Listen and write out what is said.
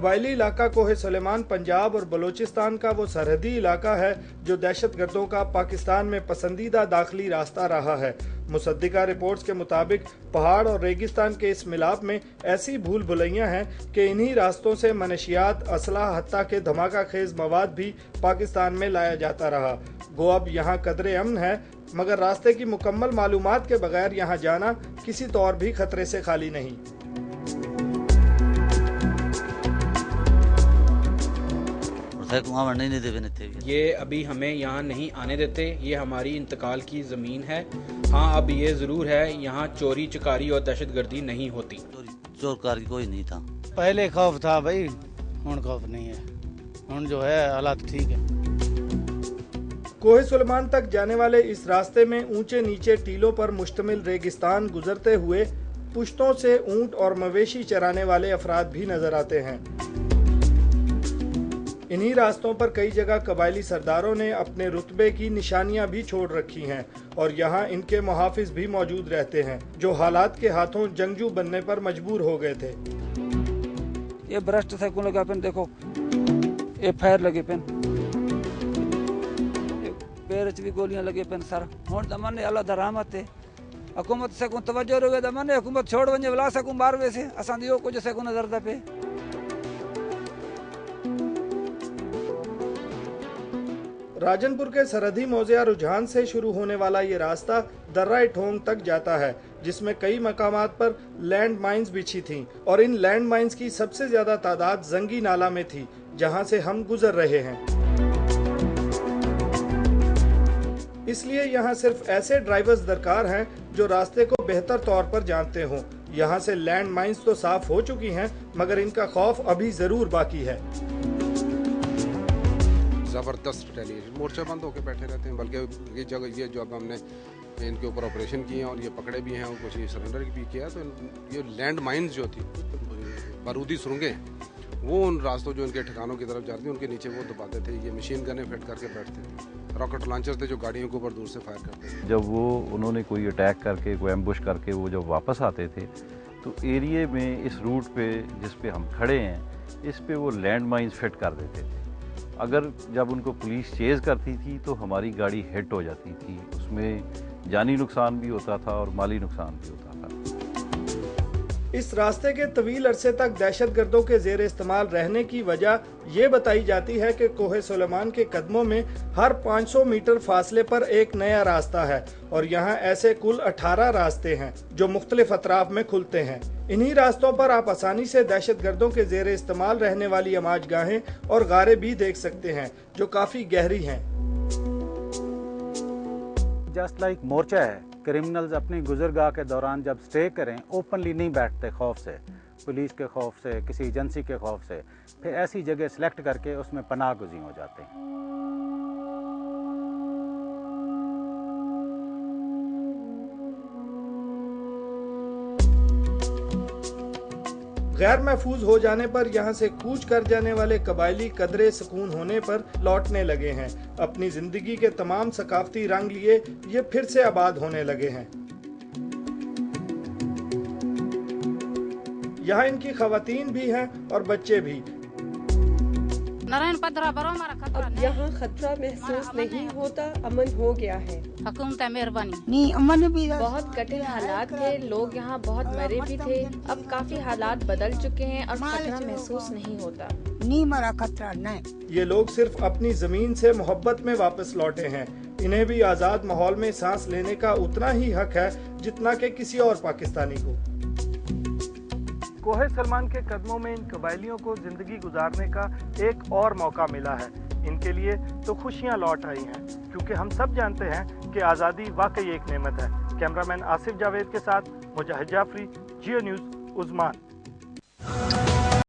قبائلی علاقہ کوہ سلیمان پنجاب اور بلوچستان کا وہ سرحدی علاقہ ہے جو دہشت گردوں کا پاکستان میں پسندیدہ داخلی راستہ رہا ہے۔ مصدقہ رپورٹس کے مطابق پہاڑ اور ریگستان کے اس ملاپ میں ایسی بھول بھلیاں ہیں کہ انہی راستوں سے منشیات، اسلحہ حتیٰ کہ دھماکہ خیز مواد بھی پاکستان میں لایا جاتا رہا۔ گو اب یہاں قدرے امن ہے، مگر راستے کی مکمل معلومات کے بغیر یہاں جانا کسی طور بھی خطرے سے خالی نہیں۔ یہ ابھی ہمیں یہاں نہیں آنے دیتے، یہ ہماری انتقال کی زمین ہے۔ ہاں اب یہ ضرور ہے یہاں چوری چکاری اور دہشت گردی نہیں ہوتی۔ چور کار کوئی نہیں تھا، پہلے خوف تھا بھائی، ہن خوف نہیں ہے، ہن جو ہے حالات ٹھیک ہے۔ کوہ سلیمان تک جانے والے اس راستے میں اونچے نیچے ٹیلوں پر مشتمل ریگستان گزرتے ہوئے پشتوں سے اونٹ اور مویشی چرانے والے افراد بھی نظر آتے ہیں۔ انہی راستوں پر کئی جگہ قبائلی سرداروں نے اپنے رتبے کی نشانیاں بھی چھوڑ رکھی ہیں اور یہاں ان کے محافظ بھی موجود رہتے ہیں جو حالات کے ہاتھوں جنگجو بننے پر مجبور ہو گئے تھے۔ یہ برسٹ سیکوں لگا پن، دیکھو یہ فائر لگے پن، پیر چ بھی گولیاں لگے پن سر۔ ہن دمن اللہ درامت ہے، حکومت سیکوں توجہ رہے دمن حکومت چھوڑ ونجے ولا سیکوں بار ویسے اساں دیو کچھ سیکوں نظر دا پے۔ راجن پور کے سرحدی موضع رجحان سے شروع ہونے والا یہ راستہ درہ ٹھونگ تک جاتا ہے، جس میں کئی مقامات پر لینڈ مائنز بچھی تھیں اور ان لینڈ مائنز کی سب سے زیادہ تعداد زنگی نالہ میں تھی جہاں سے ہم گزر رہے ہیں۔ اس لیے یہاں صرف ایسے ڈرائیورز درکار ہیں جو راستے کو بہتر طور پر جانتے ہوں۔ یہاں سے لینڈ مائنز تو صاف ہو چکی ہیں مگر ان کا خوف ابھی ضرور باقی ہے۔ زبردست ریٹیلیشن، مورچہ بند ہو کے بیٹھے رہتے ہیں، بلکہ یہ جگہ یہ جو اب ہم نے ان کے اوپر آپریشن کیے ہیں اور یہ پکڑے بھی ہیں اور کچھ سرنڈر بھی کیا، تو یہ لینڈ مائنز جو تھی بارودی سرنگیں وہ ان راستوں جو ان کے ٹھکانوں کی طرف جاتی ہیں ان کے نیچے وہ دباتے تھے، یہ مشین گنیں فٹ کر کے بیٹھتے تھے، راکٹ لانچر تھے جو گاڑیوں کے اوپر دور سے فائر کرتے تھے۔ جب وہ انہوں نے کوئی اٹیک کر کے کوئی ایمبوش کر کے وہ جب واپس آتے تھے تو ایریے میں اس روٹ پہ جس پہ ہم کھڑے ہیں اس پہ وہ لینڈ مائنز فٹ کر دیتے تھے۔ اگر جب ان کو پولیس چیز کرتی تھی تو ہماری گاڑی ہٹ ہو جاتی تھی، اس میں جانی نقصان بھی ہوتا تھا اور مالی نقصان بھی ہوتا تھا۔ اس راستے کے طویل عرصے تک دہشت گردوں کے زیر استعمال رہنے کی وجہ یہ بتائی جاتی ہے کہ کوہ سلیمان کے قدموں میں ہر 500 میٹر فاصلے پر ایک نیا راستہ ہے اور یہاں ایسے کل 18 راستے ہیں جو مختلف اطراف میں کھلتے ہیں۔ انہی راستوں پر آپ آسانی سے دہشت گردوں کے زیر استعمال رہنے والی اماج گاہیں اور غاریں بھی دیکھ سکتے ہیں جو کافی گہری ہیں۔ جسٹ لائک مورچہ ہے، کرمنلز اپنی گزرگاہ کے دوران جب سٹے کریں اوپنلی نہیں بیٹھتے، خوف سے، پولیس کے خوف سے، کسی ایجنسی کے خوف سے، پھر ایسی جگہ سلیکٹ کر کے اس میں پناہ گزین ہو جاتے ہیں۔ غیر محفوظ ہو جانے پر یہاں سے کوچ کر جانے والے قبائلی قدرے سکون ہونے پر لوٹنے لگے ہیں، اپنی زندگی کے تمام ثقافتی رنگ لیے یہ پھر سے آباد ہونے لگے ہیں۔ یہاں ان کی خواتین بھی ہیں اور بچے بھی۔ اب یہاں خطرہ محسوس نہیں ہوتا، امن ہو گیا ہے۔ حکومت مہربانی، امن بھی بہت کٹھن حالات تھے، لوگ یہاں بہت مرے بھی تھے، اب کافی حالات بدل چکے ہیں اور خطرہ محسوس نہیں ہوتا۔ نہیں مرا خطرہ نہیں۔ یہ لوگ صرف اپنی زمین سے محبت میں واپس لوٹے ہیں، انہیں بھی آزاد ماحول میں سانس لینے کا اتنا ہی حق ہے جتنا کہ کسی اور پاکستانی کو۔ کوہ سلیمان کے قدموں میں ان قبائلیوں کو زندگی گزارنے کا ایک اور موقع ملا ہے۔ ان کے لیے تو خوشیاں لوٹ آئی ہیں کیونکہ ہم سب جانتے ہیں کہ آزادی واقعی ایک نعمت ہے۔ کیمرہ مین آصف جاوید کے ساتھ مجاہد جعفری، جیو نیوز، عثمان۔